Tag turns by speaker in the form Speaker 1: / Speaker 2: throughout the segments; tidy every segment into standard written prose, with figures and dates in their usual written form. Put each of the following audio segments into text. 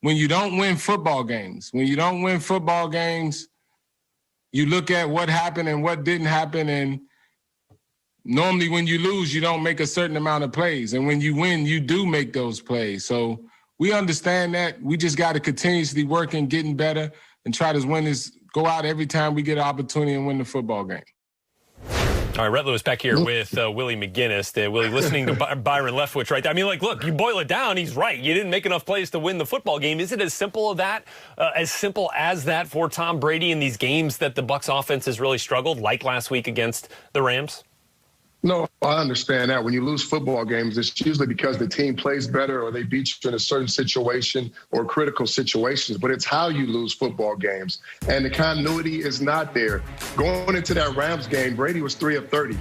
Speaker 1: when you don't win football games, you look at what happened and what didn't happen, and normally when you lose, you don't make a certain amount of plays. And when you win, you do make those plays. So we understand that. We just got to continuously work and getting better and try to go out every time we get an opportunity and win the football game.
Speaker 2: All right, Rhett Lewis back here with Willie McGinest. Willie, listening to Byron Leftwich right there. I mean, look, you boil it down, he's right. You didn't make enough plays to win the football game. Is it as simple as that for Tom Brady in these games that the Bucs offense has really struggled, like last week against the Rams?
Speaker 3: No, I understand that. When you lose football games, it's usually because the team plays better or they beat you in a certain situation or critical situations. But it's how you lose football games. And the continuity is not there. Going into that Rams game, Brady was 3 of 30,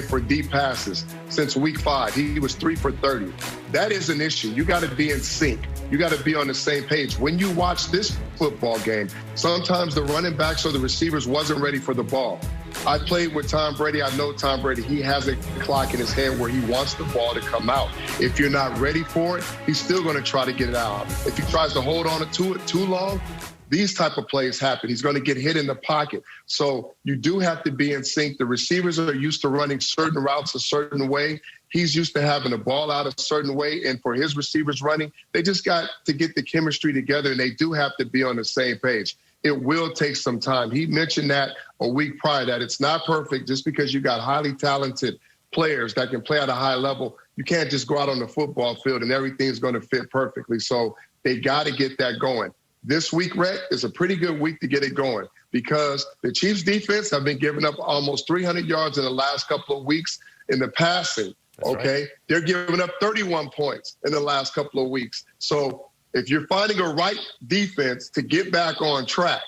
Speaker 3: for deep passes. Since week 5, he was 3 for 30. That is an issue. You got to be in sync. You got to be on the same page. When you watch this football game, sometimes the running backs or the receivers wasn't ready for the ball. I played with Tom Brady. I know Tom Brady. He has a clock in his head where he wants the ball to come out. If you're not ready for it, he's still going to try to get it out. If he tries to hold on to it too long, these type of plays happen. He's going to get hit in the pocket. So you do have to be in sync. The receivers are used to running certain routes a certain way. He's used to having the ball out a certain way. And for his receivers running, they just got to get the chemistry together, and they do have to be on the same page. It will take some time. He mentioned that a week prior, that it's not perfect. Just because you got highly talented players that can play at a high level, you can't just go out on the football field and everything's going to fit perfectly. So they got to get that going. This week, Rhett, is a pretty good week to get it going because the Chiefs defense have been giving up almost 300 yards in the last couple of weeks in the passing. That's right. They're giving up 31 points in the last couple of weeks. So if you're finding a right defense to get back on track,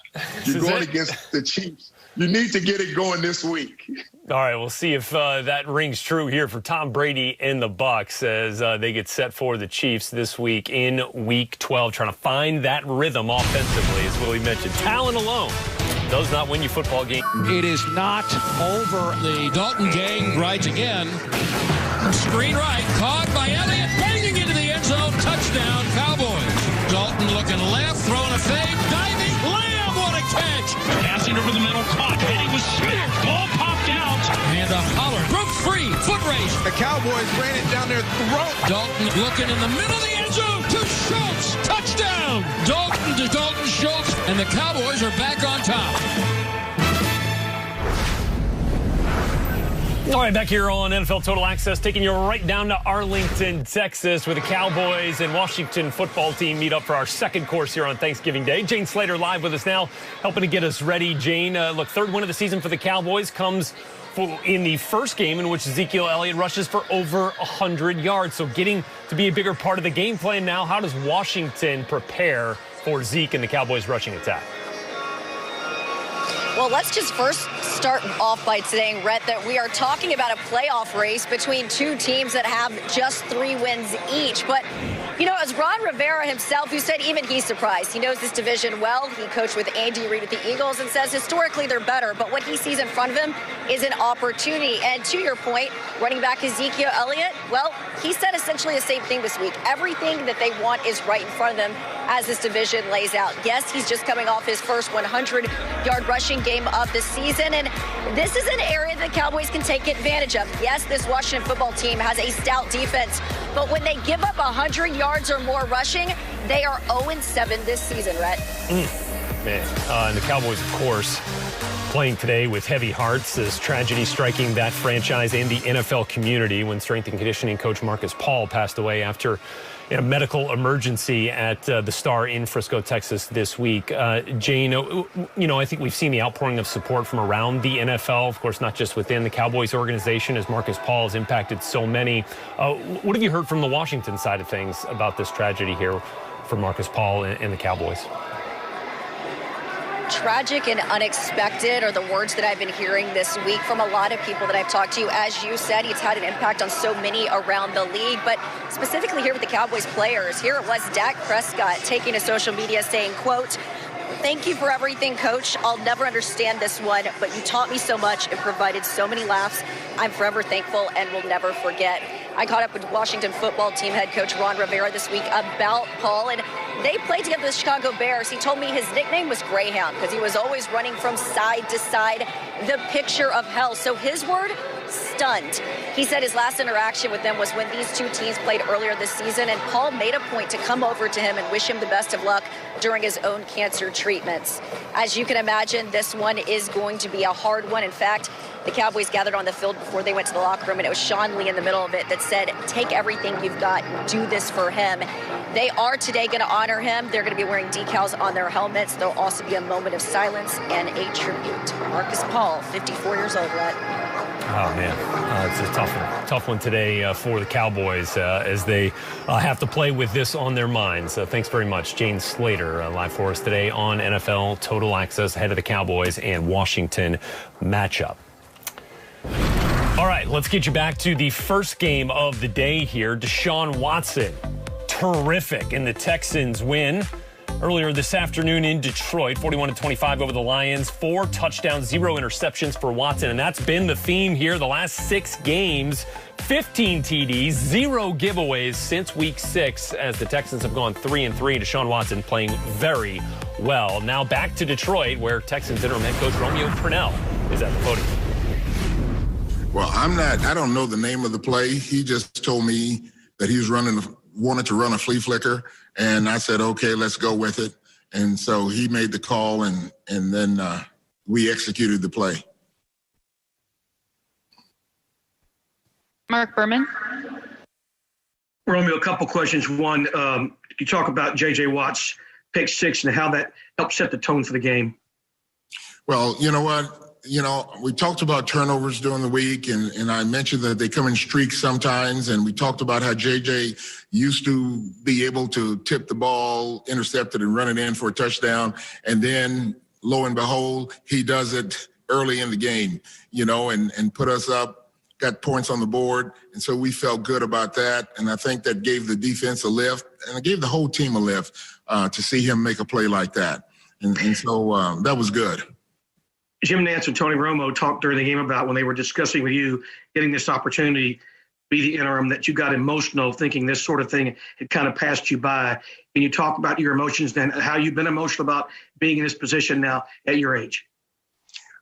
Speaker 3: you're going against the Chiefs. You need to get it going this week.
Speaker 2: All right, we'll see if that rings true here for Tom Brady and the Bucs as they get set for the Chiefs this week in Week 12, trying to find that rhythm offensively, as Willie mentioned. Talent alone does not win you football games.
Speaker 4: It is not over. The Dalton gang rides again. Screen right, caught by Elliott, banging into the end zone. Touchdown, Cowboys. Dalton looking left, throwing a fake, diving, Lamb, what a catch!
Speaker 5: Passing over the middle, caught, and he was smacked. Ball popped out.
Speaker 4: And a holler, broke free, foot race.
Speaker 6: The Cowboys ran it down their throat.
Speaker 4: Dalton looking in the middle of the end zone to Schultz, touchdown! Dalton to Dalton Schultz, and the Cowboys are back on top.
Speaker 2: All right, back here on NFL Total Access, taking you right down to Arlington, Texas, where the Cowboys and Washington football team meet up for our second course here on Thanksgiving Day. Jane Slater live with us now, helping to get us ready. Jane, look, third win of the season for the Cowboys comes in the first game in which Ezekiel Elliott rushes for over 100 yards. So getting to be a bigger part of the game plan now, how does Washington prepare for Zeke and the Cowboys' rushing attack?
Speaker 7: Well, let's just first start off by saying, Rhett, that we are talking about a playoff race between two teams that have just 3 wins each. But, you know, as Ron Rivera himself, who said even he's surprised. He knows this division well. He coached with Andy Reid with the Eagles and says historically they're better. But what he sees in front of him is an opportunity. And to your point, running back Ezekiel Elliott, well, he said essentially the same thing this week. Everything that they want is right in front of them as this division lays out. Yes, he's just coming off his first 100-yard rushing game of the season, and this is an area that Cowboys can take advantage of. Yes, this Washington football team has a stout defense, but when they give up 100 yards or more rushing, they are 0-7 this season, Rhett.
Speaker 2: And the Cowboys, of course, playing today with heavy hearts as tragedy striking that franchise and the NFL community when strength and conditioning coach Marcus Paul passed away after a medical emergency at the Star in Frisco, Texas this week. Jane, you know, I think we've seen the outpouring of support from around the NFL, of course, not just within the Cowboys organization, as Marcus Paul has impacted so many. What have you heard from the Washington side of things about this tragedy here for Marcus Paul and the Cowboys?
Speaker 7: Tragic and unexpected are the words that I've been hearing this week from a lot of people that I've talked to. As you said, he's had an impact on so many around the league, but specifically here with the Cowboys players, here it was Dak Prescott taking to social media saying, quote, "Thank you for everything, Coach. I'll never understand this one, but you taught me so much and provided so many laughs. I'm forever thankful and will never forget." I caught up with Washington football team head coach Ron Rivera this week about Paul, and they played together with the Chicago Bears. He told me his nickname was Greyhound because he was always running from side to side, the picture of hell. So his word, stunned. He said his last interaction with them was when these two teams played earlier this season, and Paul made a point to come over to him and wish him the best of luck during his own cancer treatments. As you can imagine, this one is going to be a hard one. In fact, the Cowboys gathered on the field before they went to the locker room, and it was Sean Lee in the middle of it that said, take everything you've got and do this for him. They are today going to honor him. They're going to be wearing decals on their helmets. There'll also be a moment of silence and a tribute to Marcus Paul, 54 years old, Rhett.
Speaker 2: Oh, man. It's a tough one today for the Cowboys as they have to play with this on their minds. Thanks very much. Jane Slater live for us today on NFL Total Access ahead of the Cowboys and Washington matchup. All right, let's get you back to the first game of the day here. Deshaun Watson, terrific, and the Texans win earlier this afternoon in Detroit, 41-25 over the Lions. 4 touchdowns, 0 interceptions for Watson, and that's been the theme here the last 6 games. 15 TDs, 0 giveaways since week 6 as the Texans have gone 3-3. Deshaun Watson playing very well. Now back to Detroit, where Texans interim head coach Romeo Crennel is at the podium.
Speaker 8: Well, I don't know the name of the play. He just told me that he was wanted to run a flea flicker, and I said, okay, let's go with it. And so he made the call, and then we executed the play.
Speaker 9: Mark Berman.
Speaker 10: Romeo, a couple questions. One, you talk about J.J. Watt's pick 6 and how that helped set the tone for the game.
Speaker 8: Well, you know what? We talked about turnovers during the week, and I mentioned that they come in streaks sometimes, and we talked about how JJ used to be able to tip the ball, intercept it, and run it in for a touchdown, and then, lo and behold, he does it early in the game, and put us up, got points on the board, and so we felt good about that, and I think that gave the defense a lift, and it gave the whole team a lift to see him make a play like that, and so that was good.
Speaker 10: Jim Nantz and Tony Romo talked during the game about when they were discussing with you getting this opportunity to be the interim, that you got emotional thinking this sort of thing had kind of passed you by. Can you talk about your emotions and how you've been emotional about being in this position now at your age?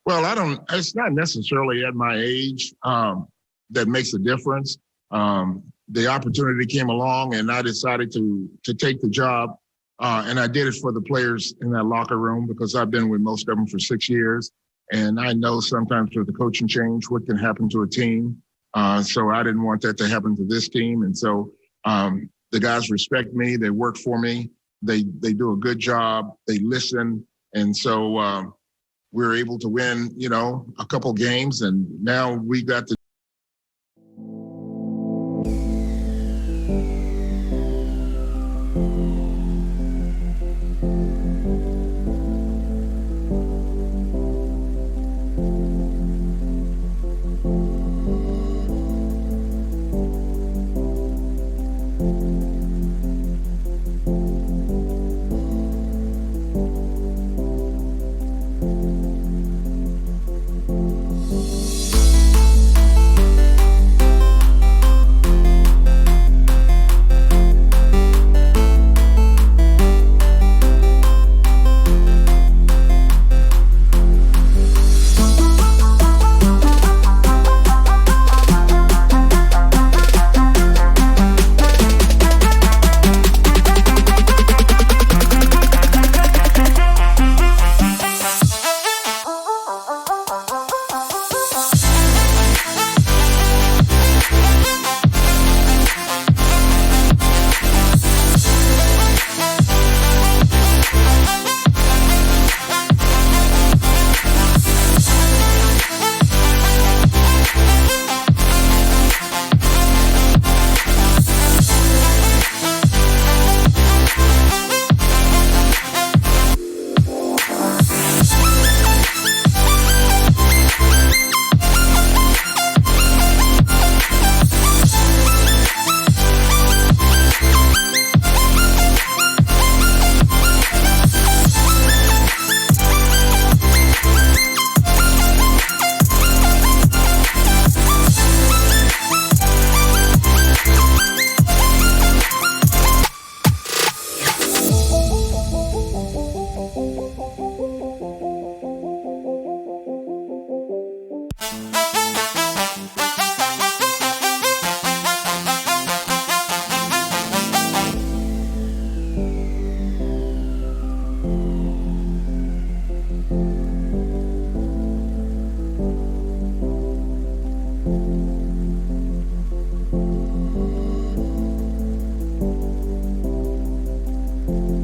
Speaker 8: Well, it's not necessarily at my age that makes a difference. The opportunity came along and I decided to take the job. And I did it for the players in that locker room because I've been with most of them for 6 years. And I know sometimes with the coaching change, what can happen to a team. So I didn't want that to happen to this team. And so the guys respect me. They work for me. They do a good job. They listen. And so we're able to win, a couple games. And now we got to
Speaker 7: you.